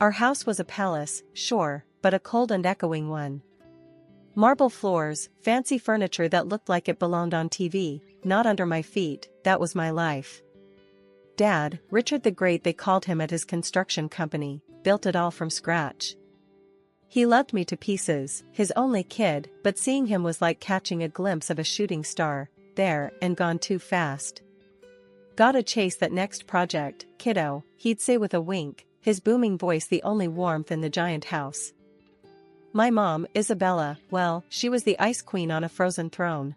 Our house was a palace, sure, but a cold and echoing one. Marble floors, fancy furniture that looked like it belonged on TV, not under my feet, that was my life. Dad, Richard the Great they called him at his construction company, built it all from scratch. He loved me to pieces, his only kid, but seeing him was like catching a glimpse of a shooting star, there and gone too fast. Gotta chase that next project, kiddo, he'd say with a wink, his booming voice the only warmth in the giant house. My mom, Isabella, well, she was the ice queen on a frozen throne.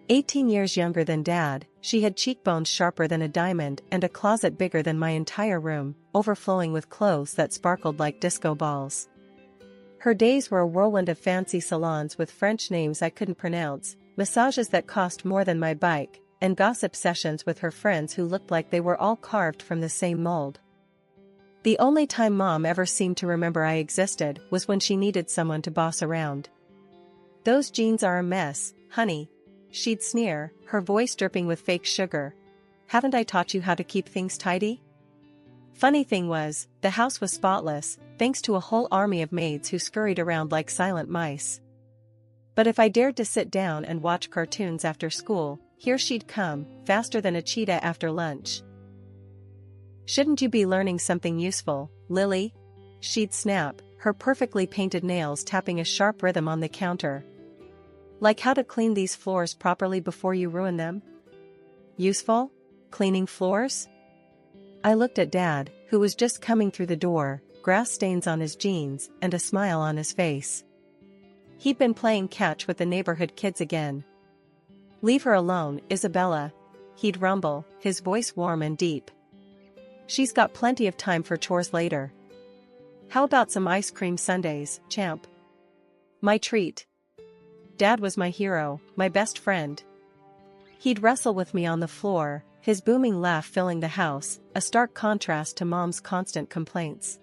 18 years younger than Dad, she had cheekbones sharper than a diamond and a closet bigger than my entire room, overflowing with clothes that sparkled like disco balls. Her days were a whirlwind of fancy salons with French names I couldn't pronounce, massages that cost more than my bike, and gossip sessions with her friends who looked like they were all carved from the same mold. The only time Mom ever seemed to remember I existed was when she needed someone to boss around. "Those jeans are a mess, honey," she'd sneer, her voice dripping with fake sugar. "Haven't I taught you how to keep things tidy?" Funny thing was, the house was spotless, thanks to a whole army of maids who scurried around like silent mice. But if I dared to sit down and watch cartoons after school, here she'd come, faster than a cheetah after lunch. "Shouldn't you be learning something useful, Lily?" she'd snap, her perfectly painted nails tapping a sharp rhythm on the counter. "Like how to clean these floors properly before you ruin them?" Useful? Cleaning floors? I looked at Dad, who was just coming through the door, grass stains on his jeans and a smile on his face. He'd been playing catch with the neighborhood kids again. "Leave her alone, Isabella," he'd rumble, his voice warm and deep. "She's got plenty of time for chores later. How about some ice cream sundaes, champ?" My treat. Dad was my hero, my best friend. He'd wrestle with me on the floor, his booming laugh filling the house, a stark contrast to Mom's constant complaints.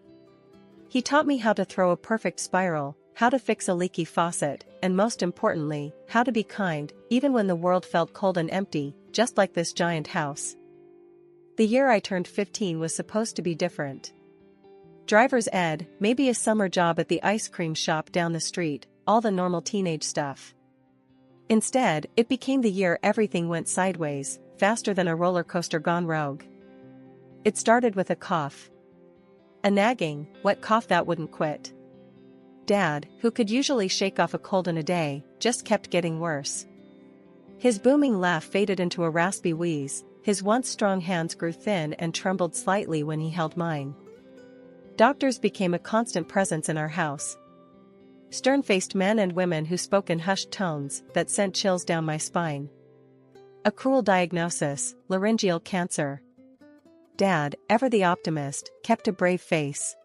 He taught me how to throw a perfect spiral, how to fix a leaky faucet, and most importantly, how to be kind, even when the world felt cold and empty, just like this giant house. The year I turned 15 was supposed to be different. Driver's ed, maybe a summer job at the ice cream shop down the street, all the normal teenage stuff. Instead, it became the year everything went sideways, faster than a roller coaster gone rogue. It started with a cough. A nagging, wet cough that wouldn't quit. Dad, who could usually shake off a cold in a day, just kept getting worse. His booming laugh faded into a raspy wheeze, his once strong hands grew thin and trembled slightly when he held mine. Doctors became a constant presence in our house. Stern-faced men and women who spoke in hushed tones that sent chills down my spine. A cruel diagnosis, laryngeal cancer. Dad, ever the optimist, kept a brave face.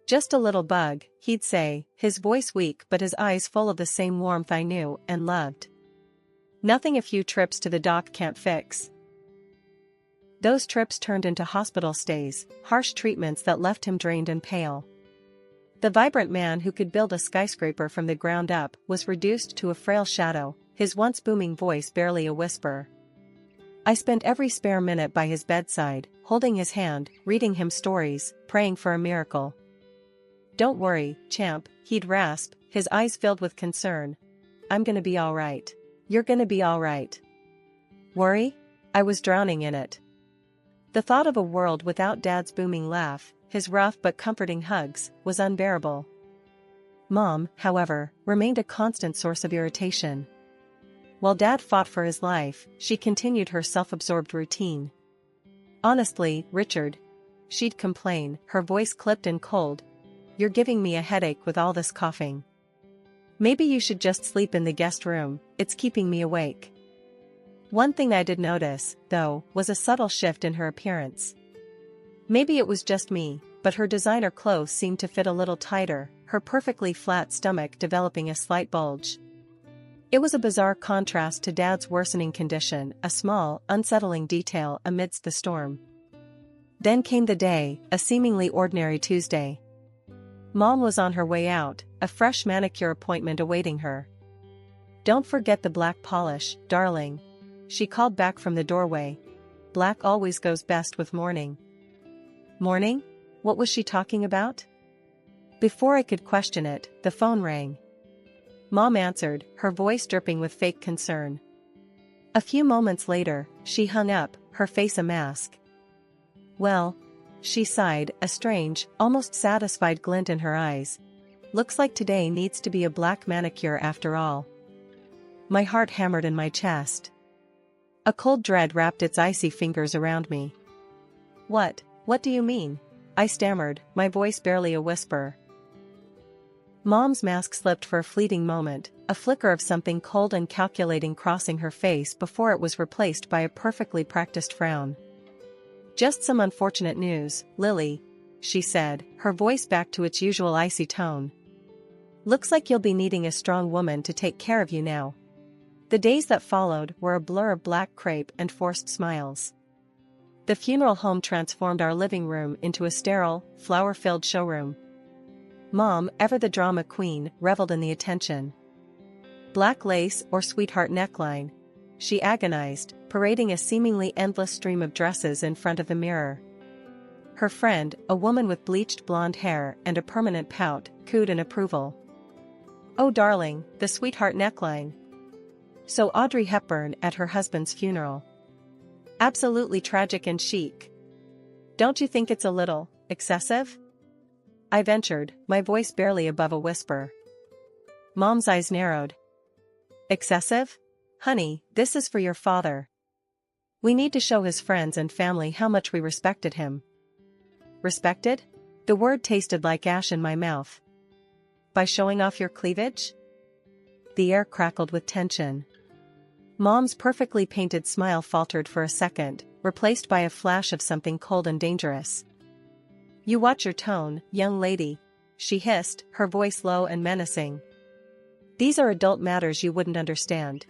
"Just a little bug," he'd say, his voice weak but his eyes full of the same warmth I knew and loved. "Nothing a few trips to the doc can't fix." Those trips turned into hospital stays, harsh treatments that left him drained and pale. The vibrant man who could build a skyscraper from the ground up was reduced to a frail shadow, his once booming voice barely a whisper. I spent every spare minute by his bedside, holding his hand, reading him stories, praying for a miracle. "Don't worry, champ," he'd rasp, his eyes filled with concern. "I'm gonna be all right. You're gonna be all right." Worry? I was drowning in it. The thought of a world without Dad's booming laugh, his rough but comforting hugs, was unbearable. Mom, however, remained a constant source of irritation. While Dad fought for his life, she continued her self-absorbed routine. "Honestly, Richard," she'd complain, her voice clipped and cold, "you're giving me a headache with all this coughing. Maybe you should just sleep in the guest room, it's keeping me awake." One thing I did notice, though, was a subtle shift in her appearance. Maybe it was just me, but her designer clothes seemed to fit a little tighter, her perfectly flat stomach developing a slight bulge. It was a bizarre contrast to Dad's worsening condition, a small, unsettling detail amidst the storm. Then came the day, a seemingly ordinary Tuesday. Mom was on her way out, a fresh manicure appointment awaiting her. "Don't forget the black polish, darling," she called back from the doorway. "Black always goes best with mourning." "Mourning?" What was she talking about? Before I could question it, the phone rang. Mom answered, her voice dripping with fake concern. A few moments later, she hung up, her face a mask. Well, she sighed, a strange, almost satisfied glint in her eyes. Looks like today needs to be a black manicure after all. My heart hammered in my chest. A cold dread wrapped its icy fingers around me. What do you mean? I stammered, my voice barely a whisper. Mom's mask slipped for a fleeting moment, a flicker of something cold and calculating crossing her face before it was replaced by a perfectly practiced frown. Just some unfortunate news, Lily, she said, her voice back to its usual icy tone. Looks like you'll be needing a strong woman to take care of you now. The days that followed were a blur of black crepe and forced smiles. The funeral home transformed our living room into a sterile, flower-filled showroom. Mom, ever the drama queen, reveled in the attention. Black lace or sweetheart neckline? She agonized, parading a seemingly endless stream of dresses in front of the mirror. Her friend, a woman with bleached blonde hair and a permanent pout, cooed in approval. Oh darling, the sweetheart neckline. So Audrey Hepburn at her husband's funeral. Absolutely tragic and chic. Don't you think it's a little excessive? I ventured, my voice barely above a whisper. Mom's eyes narrowed. Excessive? Honey, this is for your father. We need to show his friends and family how much we respected him. Respected? The word tasted like ash in my mouth. By showing off your cleavage? The air crackled with tension. Mom's perfectly painted smile faltered for a second, replaced by a flash of something cold and dangerous. You watch your tone, young lady, she hissed, her voice low and menacing. These are adult matters you wouldn't understand.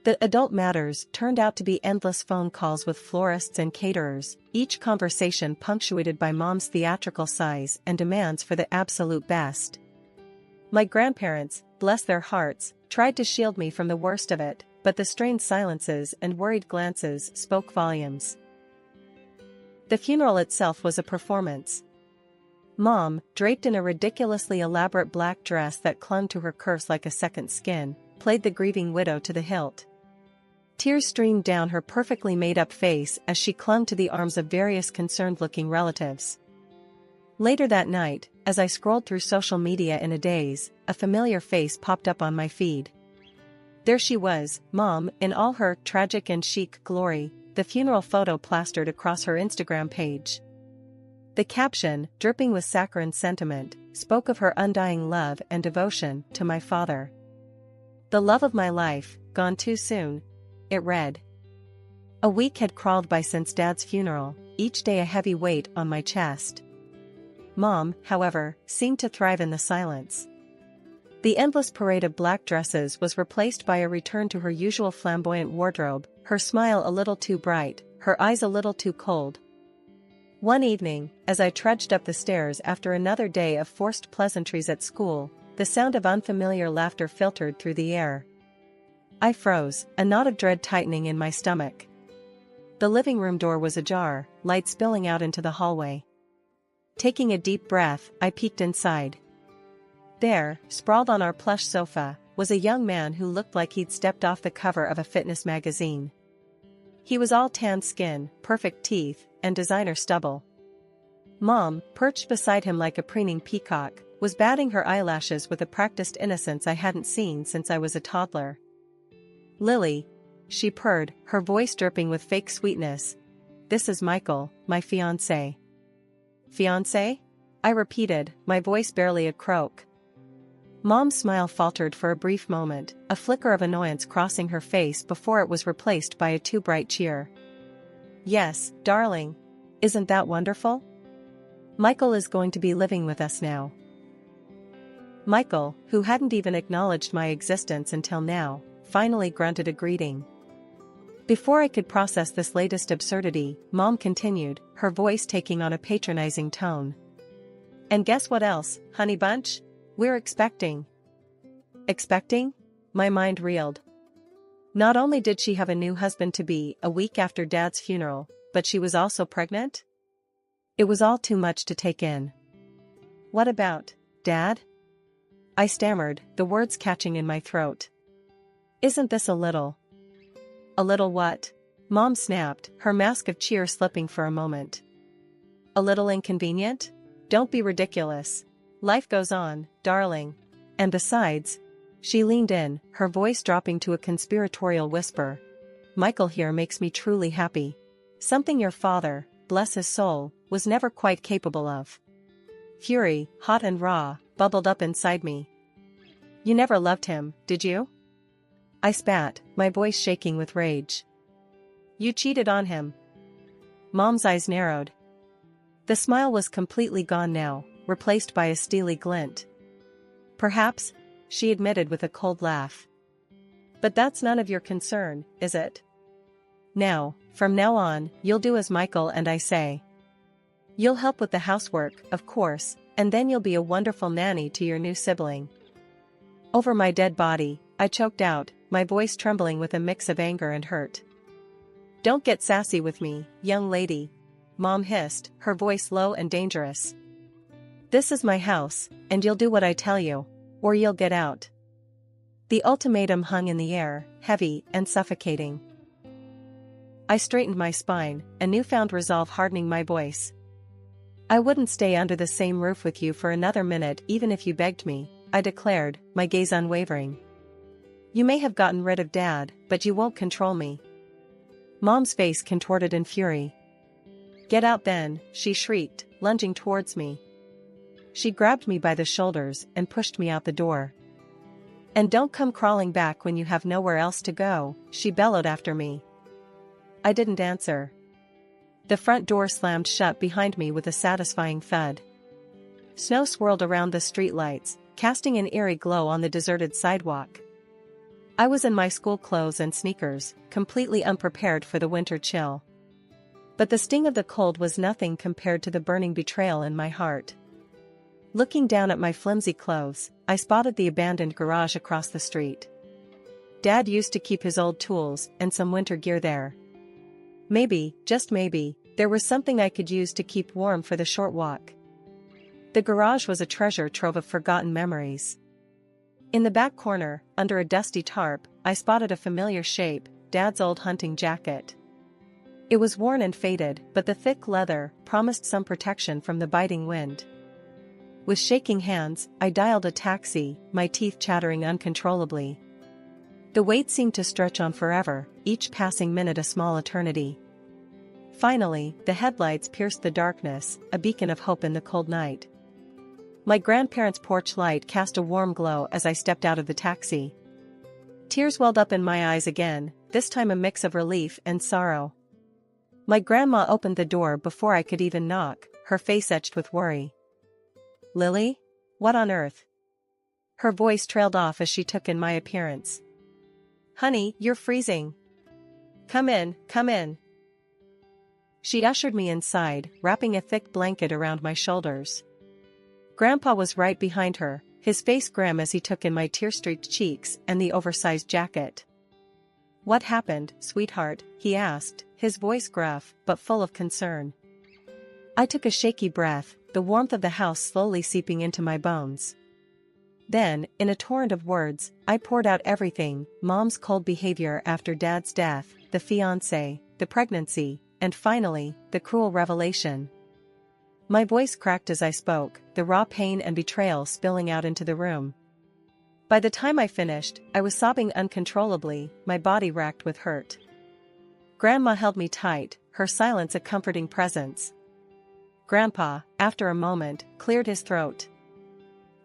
The adult matters turned out to be endless phone calls with florists and caterers, each conversation punctuated by Mom's theatrical sighs and demands for the absolute best. My grandparents, bless their hearts, tried to shield me from the worst of it, but the strained silences and worried glances spoke volumes. The funeral itself was a performance. Mom, draped in a ridiculously elaborate black dress that clung to her curves like a second skin, played the grieving widow to the hilt. Tears streamed down her perfectly made-up face as she clung to the arms of various concerned-looking relatives. Later that night, as I scrolled through social media in a daze, a familiar face popped up on my feed. There she was, Mom, in all her tragic and chic glory, the funeral photo plastered across her Instagram page. The caption, dripping with saccharine sentiment, spoke of her undying love and devotion to my father. The love of my life, gone too soon, it read. A week had crawled by since Dad's funeral, each day a heavy weight on my chest. Mom, however, seemed to thrive in the silence. The endless parade of black dresses was replaced by a return to her usual flamboyant wardrobe, her smile a little too bright, her eyes a little too cold. One evening, as I trudged up the stairs after another day of forced pleasantries at school, the sound of unfamiliar laughter filtered through the air. I froze, a knot of dread tightening in my stomach. The living room door was ajar, light spilling out into the hallway. Taking a deep breath, I peeked inside. There, sprawled on our plush sofa, was a young man who looked like he'd stepped off the cover of a fitness magazine. He was all tanned skin, perfect teeth, and designer stubble. Mom, perched beside him like a preening peacock, was batting her eyelashes with a practiced innocence I hadn't seen since I was a toddler. Lily, she purred, her voice dripping with fake sweetness. This is Michael, my fiancé. Fiancé? I repeated, my voice barely a croak. Mom's smile faltered for a brief moment, a flicker of annoyance crossing her face before it was replaced by a too bright cheer. Yes, darling. Isn't that wonderful? Michael is going to be living with us now. Michael, who hadn't even acknowledged my existence until now, finally grunted a greeting. Before I could process this latest absurdity, Mom continued, her voice taking on a patronizing tone. And guess what else, honey bunch? We're expecting. Expecting? My mind reeled. Not only did she have a new husband-to-be a week after Dad's funeral, but she was also pregnant? It was all too much to take in. What about, Dad? I stammered, the words catching in my throat. Isn't this a little? A little what? Mom snapped, her mask of cheer slipping for a moment. A little inconvenient? Don't be ridiculous. Life goes on, darling. And besides, she leaned in, her voice dropping to a conspiratorial whisper. Michael here makes me truly happy. Something your father, bless his soul, was never quite capable of. Fury, hot and raw, bubbled up inside me. You never loved him, did you? I spat, my voice shaking with rage. You cheated on him. Mom's eyes narrowed. The smile was completely gone now, replaced by a steely glint. Perhaps, she admitted with a cold laugh. But that's none of your concern, is it? Now, from now on, you'll do as Michael and I say. You'll help with the housework, of course, and then you'll be a wonderful nanny to your new sibling. Over my dead body, I choked out, my voice trembling with a mix of anger and hurt. Don't get sassy with me, young lady, Mom hissed, her voice low and dangerous. This is my house, and you'll do what I tell you, or you'll get out. The ultimatum hung in the air, heavy and suffocating. I straightened my spine, a newfound resolve hardening my voice. I wouldn't stay under the same roof with you for another minute even if you begged me, I declared, my gaze unwavering. You may have gotten rid of Dad, but you won't control me. Mom's face contorted in fury. Get out then, she shrieked, lunging towards me. She grabbed me by the shoulders and pushed me out the door. And don't come crawling back when you have nowhere else to go, she bellowed after me. I didn't answer. The front door slammed shut behind me with a satisfying thud. Snow swirled around the streetlights, casting an eerie glow on the deserted sidewalk. I was in my school clothes and sneakers, completely unprepared for the winter chill. But the sting of the cold was nothing compared to the burning betrayal in my heart. Looking down at my flimsy clothes, I spotted the abandoned garage across the street. Dad used to keep his old tools and some winter gear there. Maybe, just maybe, there was something I could use to keep warm for the short walk. The garage was a treasure trove of forgotten memories. In the back corner, under a dusty tarp, I spotted a familiar shape, Dad's old hunting jacket. It was worn and faded, but the thick leather promised some protection from the biting wind. With shaking hands, I dialed a taxi, my teeth chattering uncontrollably. The wait seemed to stretch on forever, each passing minute a small eternity. Finally, the headlights pierced the darkness, a beacon of hope in the cold night. My grandparents' porch light cast a warm glow as I stepped out of the taxi. Tears welled up in my eyes again, this time a mix of relief and sorrow. My grandma opened the door before I could even knock, her face etched with worry. Lily? What on earth? Her voice trailed off as she took in my appearance. Honey, you're freezing. Come in, come in. She ushered me inside, wrapping a thick blanket around my shoulders. Grandpa was right behind her, his face grim as he took in my tear-streaked cheeks and the oversized jacket. What happened, sweetheart? He asked, his voice gruff but full of concern. I took a shaky breath, the warmth of the house slowly seeping into my bones. Then, in a torrent of words, I poured out everything, Mom's cold behavior after Dad's death, the fiancé, the pregnancy, and finally, the cruel revelation. My voice cracked as I spoke, the raw pain and betrayal spilling out into the room. By the time I finished, I was sobbing uncontrollably, my body racked with hurt. Grandma held me tight, her silence a comforting presence. Grandpa, after a moment, cleared his throat.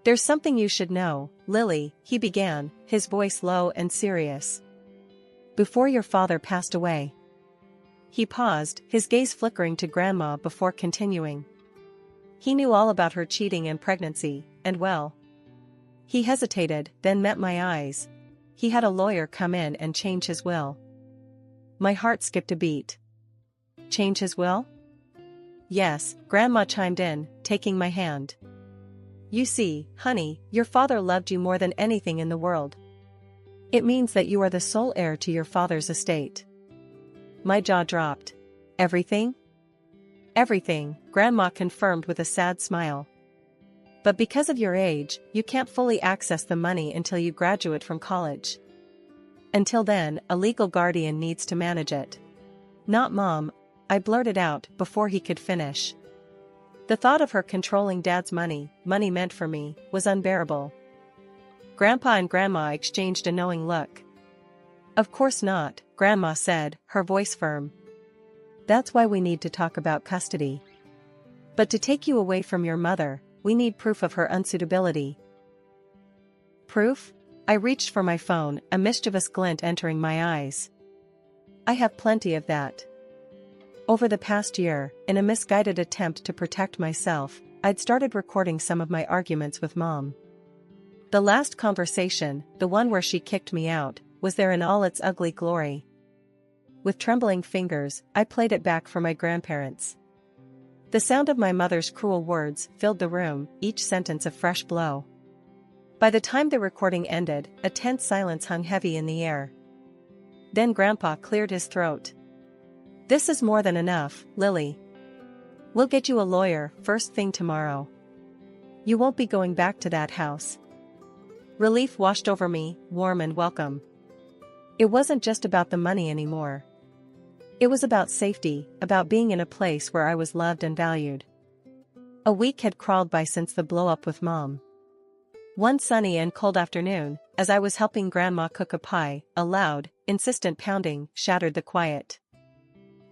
There's something you should know, Lily, he began, his voice low and serious. Before your father passed away. He paused, his gaze flickering to Grandma before continuing. He knew all about her cheating and pregnancy, and well. He hesitated, then met my eyes. He had a lawyer come in and change his will. My heart skipped a beat. Change his will? Yes, Grandma chimed in, taking my hand. You see, honey, your father loved you more than anything in the world. It means that you are the sole heir to your father's estate. My jaw dropped. Everything? Everything, Grandma confirmed with a sad smile. But because of your age, you can't fully access the money until you graduate from college. Until then, a legal guardian needs to manage it. Not Mom, I blurted out before he could finish. The thought of her controlling Dad's money meant for me, was unbearable. Grandpa and Grandma exchanged a knowing look. Of course not, Grandma said, her voice firm. That's why we need to talk about custody. But to take you away from your mother, we need proof of her unsuitability. Proof? I reached for my phone, a mischievous glint entering my eyes. I have plenty of that. Over the past year, in a misguided attempt to protect myself, I'd started recording some of my arguments with Mom. The last conversation, the one where she kicked me out, was there in all its ugly glory. With trembling fingers, I played it back for my grandparents. The sound of my mother's cruel words filled the room, each sentence a fresh blow. By the time the recording ended, a tense silence hung heavy in the air. Then Grandpa cleared his throat. This is more than enough, Lily. We'll get you a lawyer first thing tomorrow. You won't be going back to that house. Relief washed over me, warm and welcome. It wasn't just about the money anymore. It was about safety, about being in a place where I was loved and valued. A week had crawled by since the blow-up with Mom. One sunny and cold afternoon, as I was helping Grandma cook a pie, a loud, insistent pounding shattered the quiet.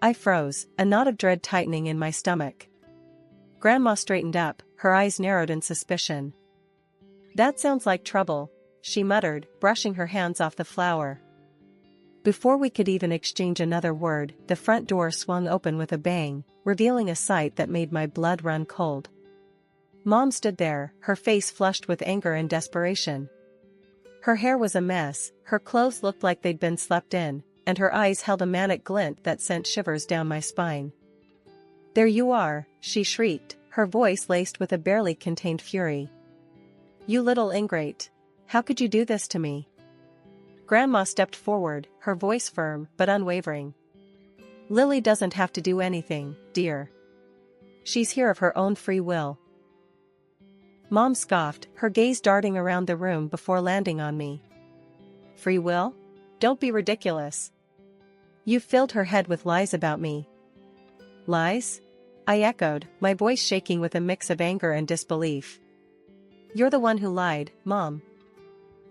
I froze, a knot of dread tightening in my stomach. Grandma straightened up, her eyes narrowed in suspicion. That sounds like trouble, she muttered, brushing her hands off the flour. Before we could even exchange another word, the front door swung open with a bang, revealing a sight that made my blood run cold. Mom stood there, her face flushed with anger and desperation. Her hair was a mess, her clothes looked like they'd been slept in, and her eyes held a manic glint that sent shivers down my spine. There you are, she shrieked, her voice laced with a barely contained fury. You little ingrate. How could you do this to me? Grandma stepped forward, her voice firm but unwavering. Lily doesn't have to do anything, dear. She's here of her own free will. Mom scoffed, her gaze darting around the room before landing on me. Free will? Don't be ridiculous. You filled her head with lies about me. Lies? I echoed, my voice shaking with a mix of anger and disbelief. You're the one who lied, Mom.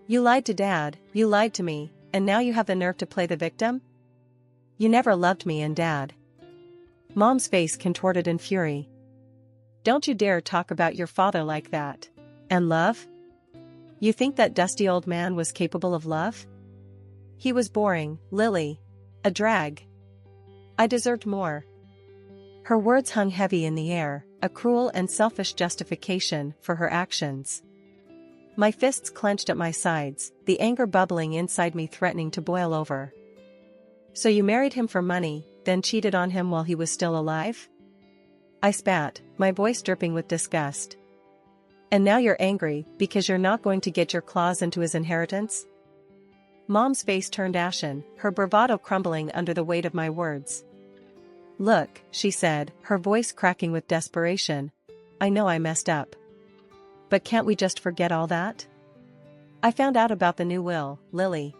You lied to Dad, you lied to me, and now you have the nerve to play the victim? You never loved me and Dad. Mom's face contorted in fury. Don't you dare talk about your father like that. And love? You think that dusty old man was capable of love? He was boring, Lily. A drag. I deserved more. Her words hung heavy in the air, a cruel and selfish justification for her actions. My fists clenched at my sides, the anger bubbling inside me threatening to boil over. So you married him for money, then cheated on him while he was still alive? I spat, my voice dripping with disgust. And now you're angry because you're not going to get your claws into his inheritance? Mom's face turned ashen, her bravado crumbling under the weight of my words. Look, she said, her voice cracking with desperation. I know I messed up. But can't we just forget all that? I found out about the new will, Lily.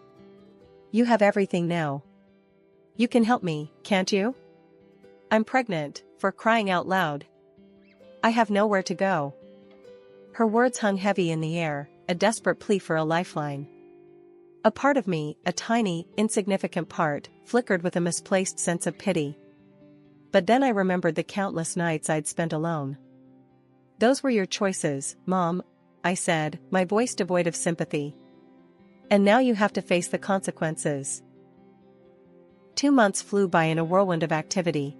You have everything now. You can help me, can't you? I'm pregnant, for crying out loud. I have nowhere to go. Her words hung heavy in the air, a desperate plea for a lifeline. A part of me, a tiny, insignificant part, flickered with a misplaced sense of pity. But then I remembered the countless nights I'd spent alone. Those were your choices, Mom, I said, my voice devoid of sympathy. And now you have to face the consequences. 2 months flew by in a whirlwind of activity.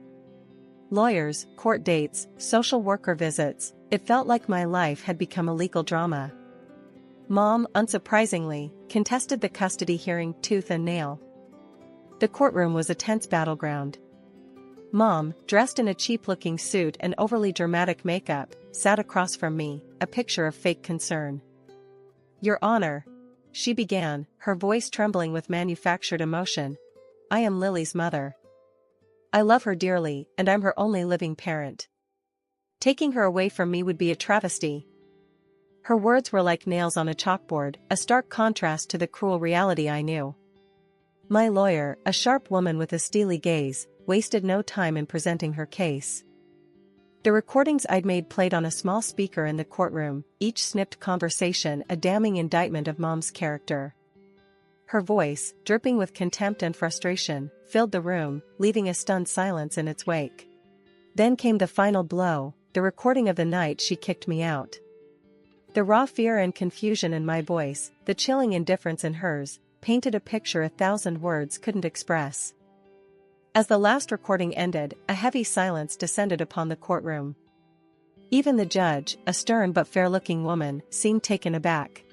Lawyers, court dates, social worker visits, it felt like my life had become a legal drama. Mom, unsurprisingly, contested the custody hearing tooth and nail. The courtroom was a tense battleground. Mom, dressed in a cheap-looking suit and overly dramatic makeup, sat across from me, a picture of fake concern. Your Honor, she began, her voice trembling with manufactured emotion. I am Lily's mother. I love her dearly, and I'm her only living parent. Taking her away from me would be a travesty." Her words were like nails on a chalkboard, a stark contrast to the cruel reality I knew. My lawyer, a sharp woman with a steely gaze, wasted no time in presenting her case. The recordings I'd made played on a small speaker in the courtroom, each snipped conversation a damning indictment of Mom's character. Her voice, dripping with contempt and frustration, filled the room, leaving a stunned silence in its wake. Then came the final blow, the recording of the night she kicked me out. The raw fear and confusion in my voice, the chilling indifference in hers, painted a picture 1,000 words couldn't express. As the last recording ended, a heavy silence descended upon the courtroom. Even the judge, a stern but fair-looking woman, seemed taken aback.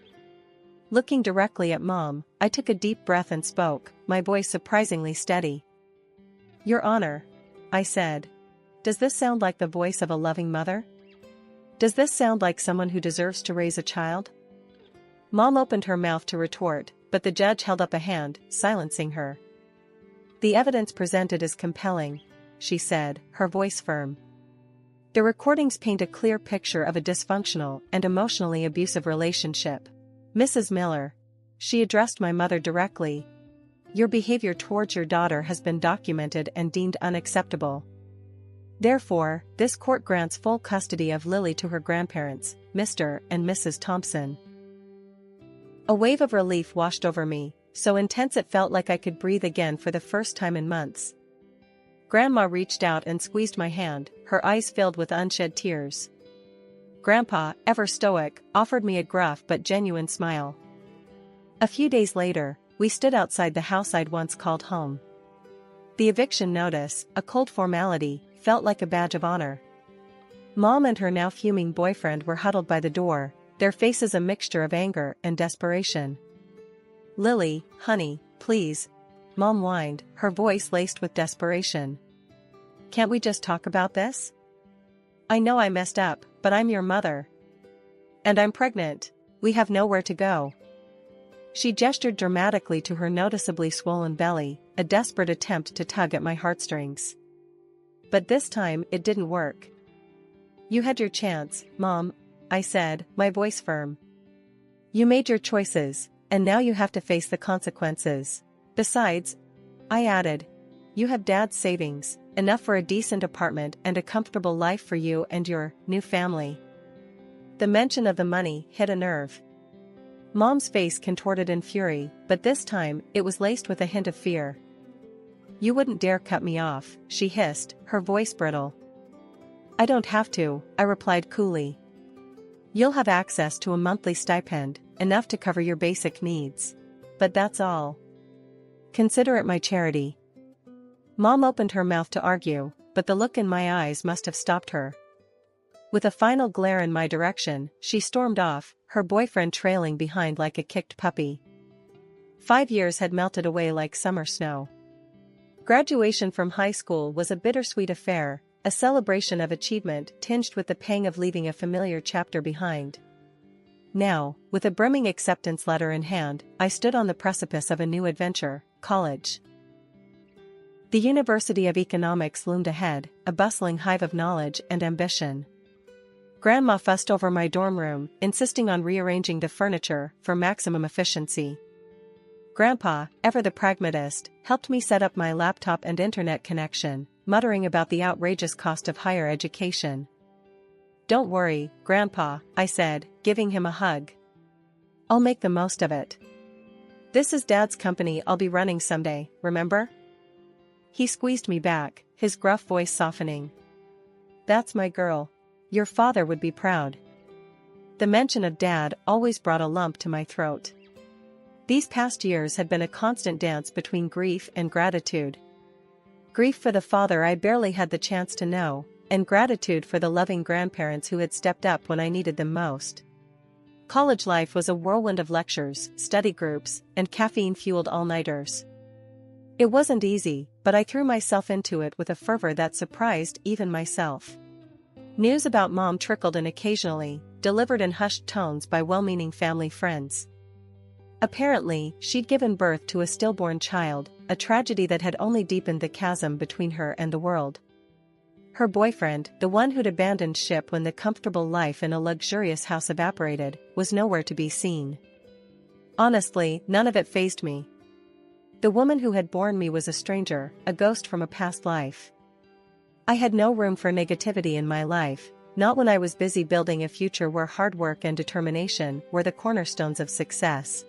Looking directly at Mom, I took a deep breath and spoke, my voice surprisingly steady. "Your Honor," I said. "Does this sound like the voice of a loving mother? Does this sound like someone who deserves to raise a child?" Mom opened her mouth to retort, but the judge held up a hand, silencing her. "The evidence presented is compelling," she said, her voice firm. "The recordings paint a clear picture of a dysfunctional and emotionally abusive relationship. Mrs. Miller," she addressed my mother directly, "your behavior towards your daughter has been documented and deemed unacceptable. Therefore, this court grants full custody of Lily to her grandparents, Mr. and Mrs. Thompson." A wave of relief washed over me, so intense it felt like I could breathe again for the first time in months. Grandma reached out and squeezed my hand, her eyes filled with unshed tears. Grandpa, ever stoic, offered me a gruff but genuine smile. A few days later, we stood outside the house I'd once called home. The eviction notice, a cold formality, felt like a badge of honor. Mom and her now fuming boyfriend were huddled by the door, their faces a mixture of anger and desperation. "Lily, honey, please," Mom whined, her voice laced with desperation. "Can't we just talk about this? I know I messed up, but I'm your mother. And I'm pregnant. We have nowhere to go." She gestured dramatically to her noticeably swollen belly, a desperate attempt to tug at my heartstrings. But this time it didn't work. "You had your chance, Mom," I said, my voice firm. "You made your choices, and now you have to face the consequences. Besides," I added, "you have Dad's savings, enough for a decent apartment and a comfortable life for you and your new family." The mention of the money hit a nerve. Mom's face contorted in fury, but this time it was laced with a hint of fear. "You wouldn't dare cut me off," she hissed, her voice brittle. "I don't have to," I replied coolly. "You'll have access to a monthly stipend, enough to cover your basic needs. But that's all. Consider it my charity." Mom opened her mouth to argue, but the look in my eyes must have stopped her. With a final glare in my direction, she stormed off, her boyfriend trailing behind like a kicked puppy. 5 years had melted away like summer snow. Graduation from high school was a bittersweet affair, a celebration of achievement tinged with the pang of leaving a familiar chapter behind. Now, with a brimming acceptance letter in hand, I stood on the precipice of a new adventure, college. The University of Economics loomed ahead, a bustling hive of knowledge and ambition. Grandma fussed over my dorm room, insisting on rearranging the furniture for maximum efficiency. Grandpa, ever the pragmatist, helped me set up my laptop and internet connection, muttering about the outrageous cost of higher education. "Don't worry, Grandpa," I said, giving him a hug. "I'll make the most of it. This is Dad's company I'll be running someday, remember?" He squeezed me back, his gruff voice softening. "That's my girl. Your father would be proud." The mention of Dad always brought a lump to my throat. These past years had been a constant dance between grief and gratitude. Grief for the father I barely had the chance to know, and gratitude for the loving grandparents who had stepped up when I needed them most. College life was a whirlwind of lectures, study groups, and caffeine-fueled all-nighters. It wasn't easy, but I threw myself into it with a fervor that surprised even myself. News about Mom trickled in occasionally, delivered in hushed tones by well-meaning family friends. Apparently, she'd given birth to a stillborn child, a tragedy that had only deepened the chasm between her and the world. Her boyfriend, the one who'd abandoned ship when the comfortable life in a luxurious house evaporated, was nowhere to be seen. Honestly, none of it fazed me. The woman who had borne me was a stranger, a ghost from a past life. I had no room for negativity in my life, not when I was busy building a future where hard work and determination were the cornerstones of success.